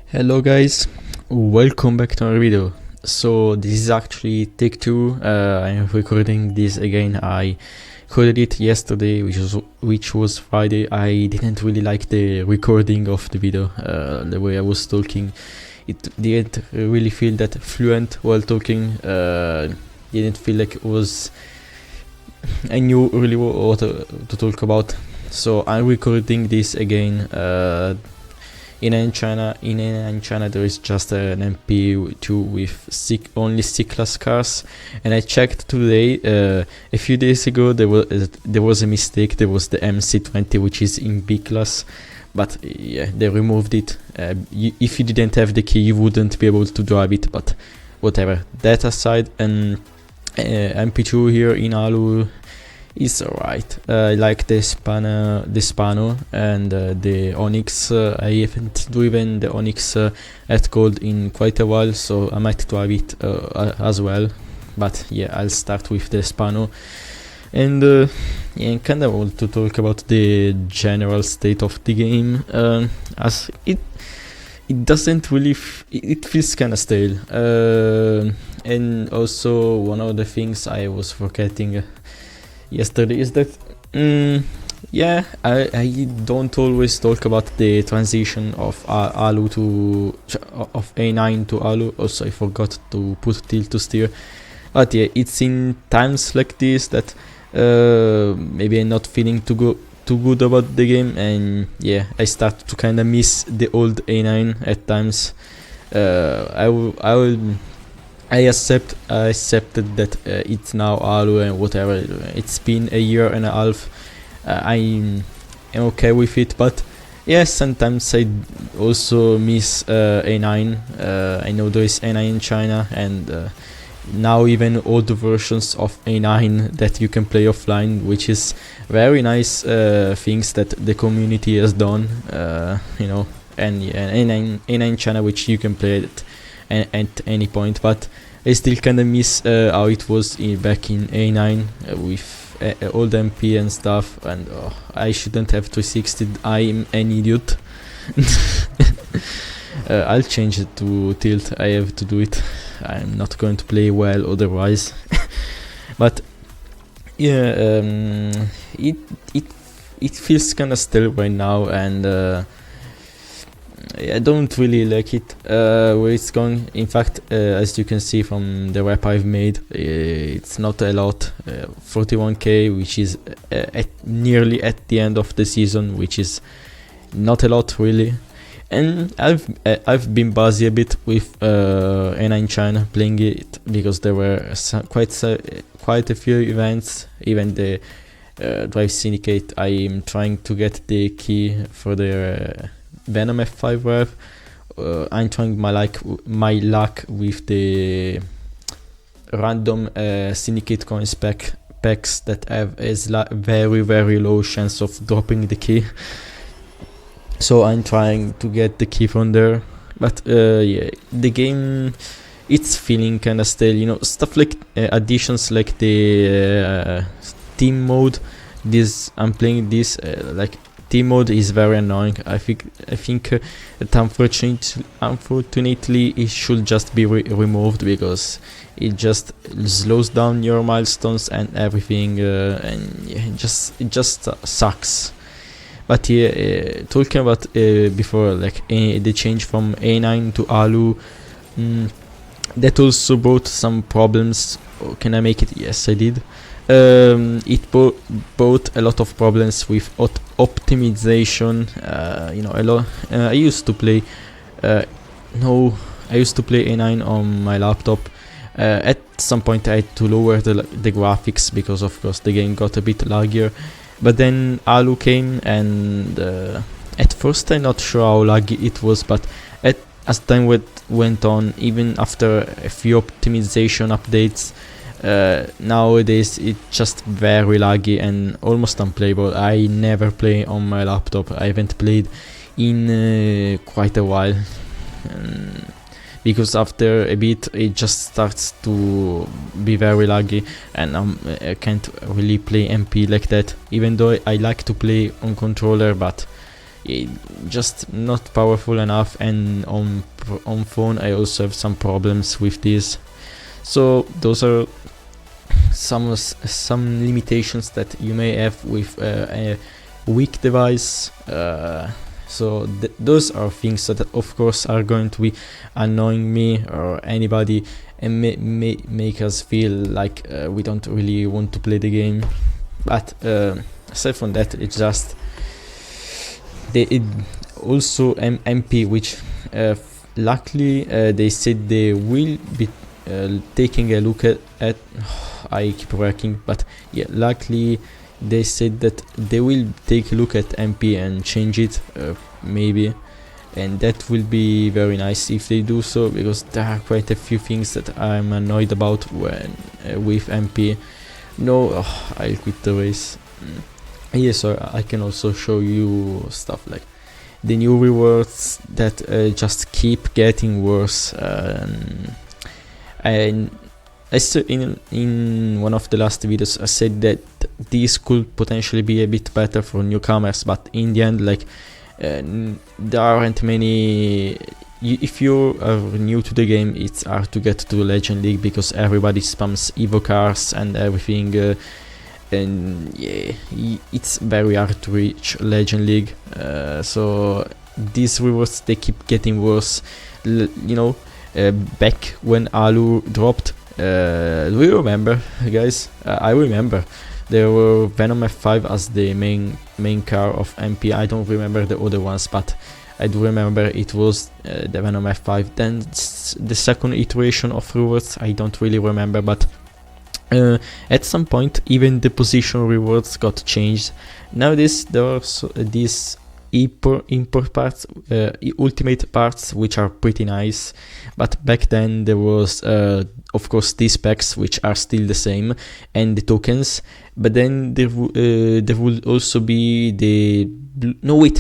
Hello guys, welcome back to our video. So this is actually take two. I'm recording this again. I recorded it yesterday, which was Friday. I didn't really like the recording of the video, the way I was talking. It didn't really feel that fluent while talking. Didn't feel like it was I knew really what to talk about. So I'm recording this again. In China there is just an MP2 with only C-class cars, and I checked today, a few days ago there was a mistake. There was the MC20 which is in B-class, but yeah, they removed it. If you didn't have the key you wouldn't be able to drive it, but whatever. That aside, and MP2 here in ALU is alright. I like the Spano and the Onyx. I haven't driven the Onyx at Gold in quite a while, so I might drive it as well. But yeah, I'll start with the Spano. And yeah, I kind of want to talk about the general state of the game, as it doesn't really it feels kind of stale. And also one of the things I was forgetting yesterday is that yeah, I don't always talk about the transition of ALU to of A9 to ALU. Also, I forgot to put tilt to steer, but yeah, it's in times like this that maybe I'm not feeling too good about the game, and yeah, I start to kind of miss the old A9 at times. I accepted that it's now ALU and whatever. It's been a year and a half. I'm okay with it, but yeah, sometimes I also miss A9. I know there is A9 in China, and now even older versions of A9 that you can play offline, which is very nice things that the community has done. You know, and yeah, A9 China, which you can play it at any point, but I still kind of miss how it was back in A9 with old MP and stuff, and I shouldn't have 360. I'm an idiot. I'll change it to tilt. I have to do it. I'm not going to play well otherwise. But yeah, it feels kind of stale right now, and I don't really like it where it's going. In fact, as you can see from the rep I've made, it's not a lot. 41k, which is nearly at the end of the season, which is not a lot really. And I've been busy a bit with N9 China playing it, because there were quite a few events. Even the Drive Syndicate, I'm trying to get the key for their Venom F5 rev. I'm trying my luck with the random Syndicate coins packs that have a very low chance of dropping the key. So I'm trying to get the key from there. But yeah, the game, it's feeling kind of stale. You know, stuff like additions like the team mode. I'm playing this like. Team mode is very annoying. I think that unfortunately it should just be removed, because it just slows down your milestones and everything, and yeah, it just sucks. But yeah, talking about before, like the change from A9 to ALU, that also brought some problems. Oh, can I make it? Yes, I did. It brought a lot of problems with optimization. You know, a lot. I used to play A9 on my laptop. At some point I had to lower the graphics, because of course the game got a bit laggier. But then ALU came, and at first I'm not sure how laggy it was, but as time went on, even after a few optimization updates, nowadays it's just very laggy and almost unplayable. I never play on my laptop. I haven't played in quite a while, because after a bit it just starts to be very laggy, and I can't really play MP like that, even though I like to play on controller. But just not powerful enough, and on phone I also have some problems with this. So those are some limitations that you may have with a weak device. So those are things that of course are going to be annoying me or anybody, and may make us feel like we don't really want to play the game. But aside from that, it's just also MP, which luckily they said they will be taking a look at I keep working, but yeah, luckily they said that they will take a look at MP and change it, maybe, and that will be very nice if they do so, because there are quite a few things that I'm annoyed about when with MP. No, I'll quit the race. Yeah, so I can also show you stuff like the new rewards that just keep getting worse. And I still, in one of the last videos, I said that these could potentially be a bit better for newcomers, but in the end, like, there aren't many. If you are new to the game, it's hard to get to Legend League because everybody spams Evo cars and everything, and yeah, it's very hard to reach Legend League. So these rewards, they keep getting worse. Back when ALU dropped, do you remember, guys? I remember there were Venom F5 as the main car of MP. I don't remember the other ones, but I do remember it was the Venom F5. Then the second iteration of rewards, I don't really remember, but at some point even the position rewards got changed. Nowadays there are these import parts, ultimate parts, which are pretty nice, but back then there was of course these packs, which are still the same, and the tokens, but then there would also be the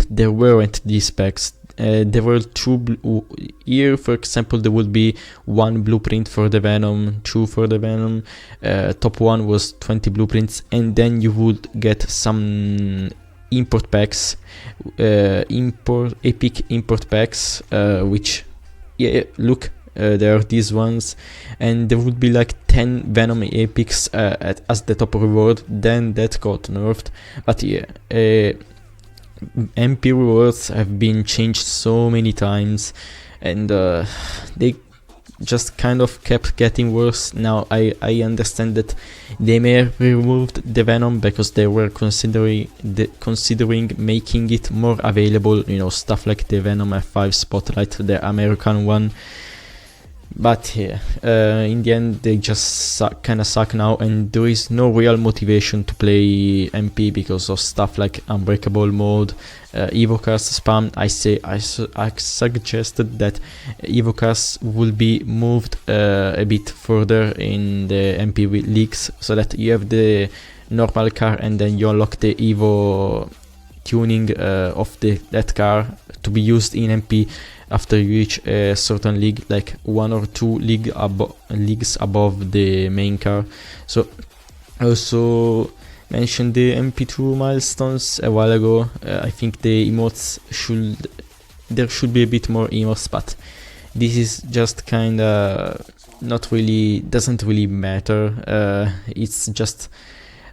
there weren't these packs. There were two here, for example, there would be one blueprint for the Venom, two for the Venom, top one was 20 blueprints, and then you would get some import packs, epic import packs, which, yeah, look, there are these ones, and there would be like 10 Venom epics as the top reward. Then that got nerfed, but yeah, MP rewards have been changed so many times, and they just kind of kept getting worse. Now I understand that they may have removed the Venom because they were considering making it more available, stuff like the Venom F5 Spotlight, the American one. But yeah, in the end they just kind of suck now, and there is no real motivation to play MP because of stuff like Unbreakable mode, Evocast spam. I suggested that Evocast will be moved a bit further in the MP leaks, so that you have the normal car and then you unlock the Evo tuning of that car to be used in MP after you reach a certain league, like 1 or 2 leagues above the main car. So I also mentioned the MP2 milestones a while ago. I think the emotes there should be a bit more emotes, but this is just kinda doesn't really matter. It's just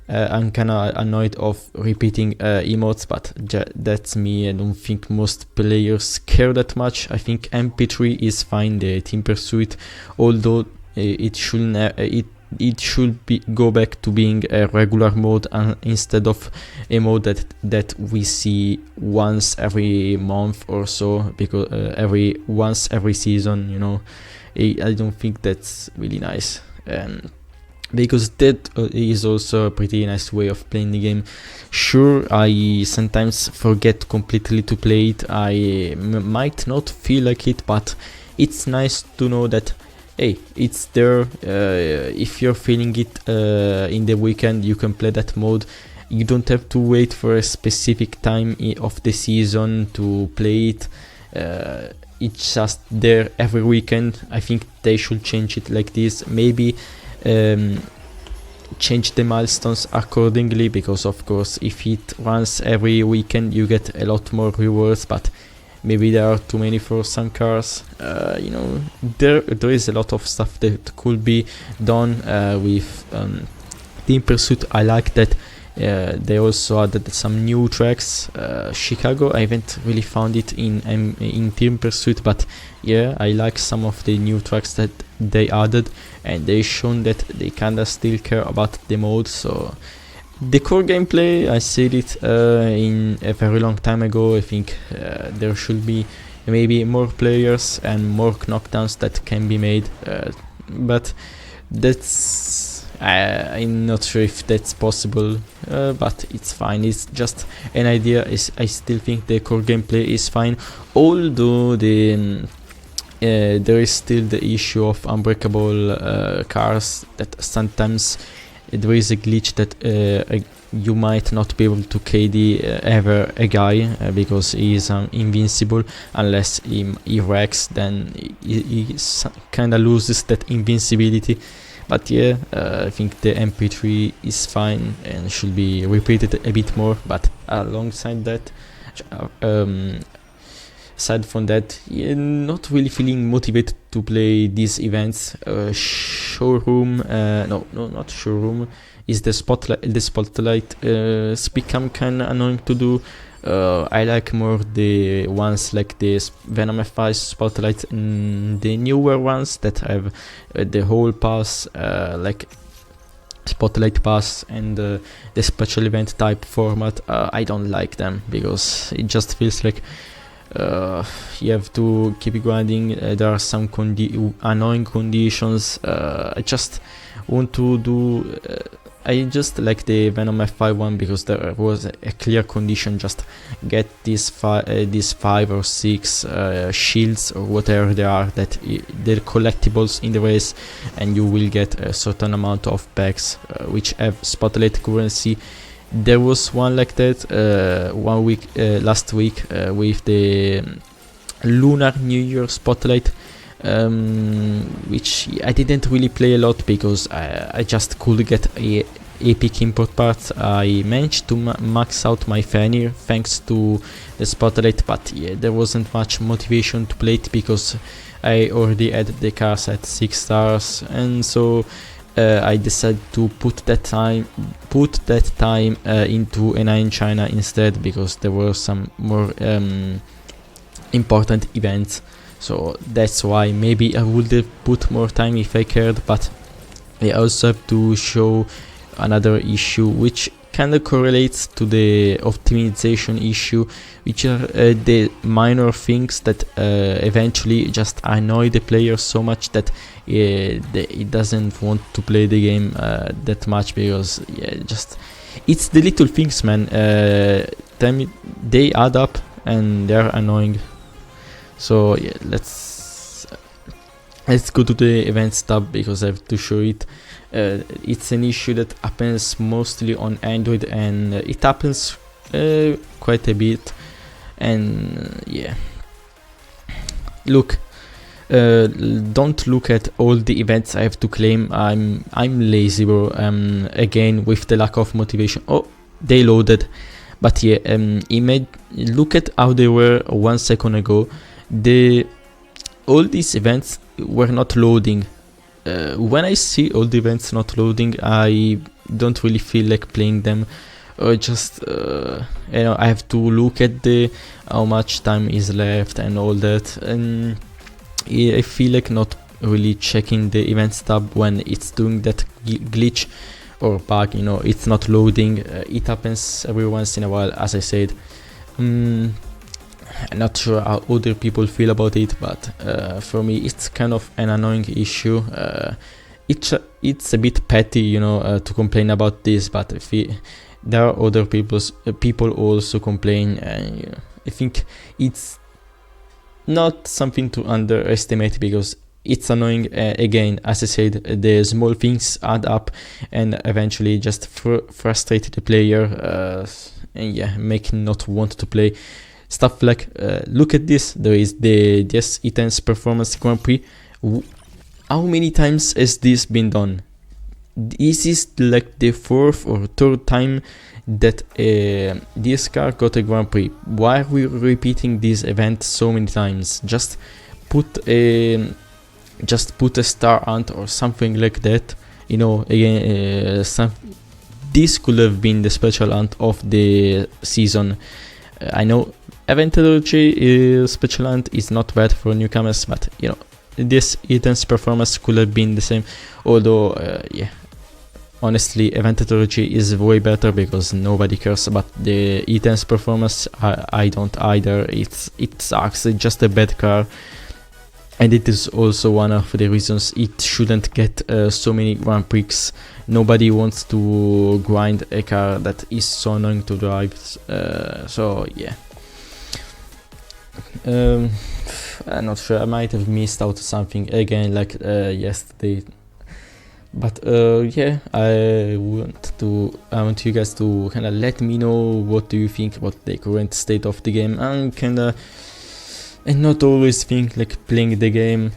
I'm kinda annoyed of repeating emotes, but that's me. I don't think most players care that much. I think MP3 is fine, the Team Pursuit, although it should go back to being a regular mode instead of a mode that we see once every month or so, because once every season, I don't think that's really nice. Because that is also a pretty nice way of playing the game. Sure, I sometimes forget completely to play it. I might not feel like it, but it's nice to know that, hey, it's there. If you're feeling it in the weekend, you can play that mode. You don't have to wait for a specific time of the season to play it. It's just there every weekend. I think they should change it like this. Maybe change the milestones accordingly, because of course if it runs every weekend you get a lot more rewards, but maybe there are too many for some cars. You know, there is a lot of stuff that could be done with Team Pursuit. I like that they also added some new tracks. Chicago, I haven't really found it in Team Pursuit, but yeah, I like some of the new tracks that they added, and they shown that they kinda still care about the mode. So the core gameplay, I said it in a very long time ago. I think there should be maybe more players and more knockdowns that can be made, but that's I'm not sure if that's possible, but it's fine. It's just an idea. I still think the core gameplay is fine, although there is still the issue of unbreakable cars, that sometimes there is a glitch that you might not be able to KD ever a guy because he is invincible. Unless he wrecks, then he kind of loses that invincibility. But yeah, I think the MP3 is fine and should be repeated a bit more. But alongside that, aside from that, yeah, not really feeling motivated to play these events. Showroom, no, not showroom, is the spotlight. The spotlight become kind of annoying to do. I like more the ones like the Venom F5 spotlight, the newer ones that have the whole pass, like spotlight pass and the special event type format. I don't like them because it just feels like you have to keep grinding. There are some annoying conditions. I just want to do I just like the Venom F5 one because there was a clear condition: just get these 5 or 6 shields or whatever they are, that they're collectibles in the race, and you will get a certain amount of packs which have spotlight currency. There was one like that last week with the Lunar New Year spotlight, which I didn't really play a lot because I just could get epic import parts. I managed to max out my Fenrir thanks to the spotlight, but yeah, there wasn't much motivation to play it because I already had the cars at 6 stars, and so I decided to put that time into NI in China instead, because there were some more important events. So that's why maybe I would have put more time if I cared. But I also have to show another issue which kind of correlates to the optimization issue, which are the minor things that eventually just annoy the player so much that it doesn't want to play the game that much, because it's the little things, man. They add up and they're annoying. So yeah, let's go to the events tab because I have to show it. It's an issue that happens mostly on Android, and it happens quite a bit. And yeah, look, don't look at all the events I have to claim. I'm lazy, bro. Again, with the lack of motivation. Oh, they loaded. But yeah, look at how they were 1 second ago. All these events were not loading. When I see all the events not loading, I don't really feel like playing them. Or just I have to look at how much time is left and all that, and I feel like not really checking the events tab when it's doing that glitch or bug. It's not loading. It happens every once in a while, as I said. I'm not sure how other people feel about it, but for me it's kind of an annoying issue. It's a bit petty, to complain about this, but there are other people also complain, and I think it's not something to underestimate because it's annoying. Again, as I said, the small things add up and eventually just frustrate the player, and yeah, make not want to play. Stuff like, look at this, there is the Yes Ethan's Performance Grand Prix. How many times has this been done? this is like the fourth or third time that this car got a Grand Prix. Why are we repeating this event so many times? Just put a star hunt or something like that. You know, again, this could have been the special hunt of the season. I know Aventadorji special hunt is not bad for newcomers, but you know, this Ethan's performance could have been the same. Although, yeah, honestly, Aventadorji is way better because nobody cares about the Ethan's performance. I don't either. It sucks. It's just a bad car. And it is also one of the reasons it shouldn't get so many Grand Prix. Nobody wants to grind a car that is so annoying to drive. So yeah. I'm not sure. I might have missed out something again, like yesterday. But yeah, I want you guys to kind of let me know what do you think about the current state of the game, and not always think like playing the game.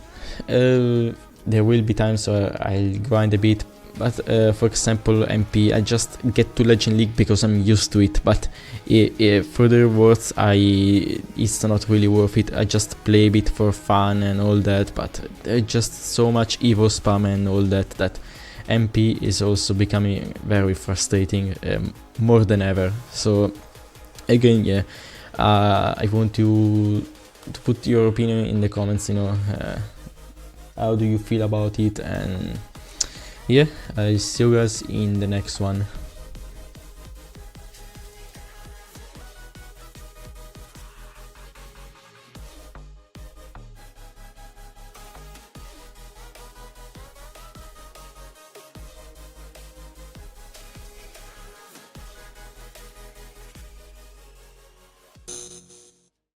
There will be times where I'll grind a bit, but for example MP, I just get to Legend League because I'm used to it, but furtherwards it's not really worth it. I just play a bit for fun and all that, but there's just so much Evo spam and all that MP is also becoming very frustrating, more than ever. So again, yeah, I want you to put your opinion in the comments, you know, how do you feel about it, and yeah, I see you guys in the next one.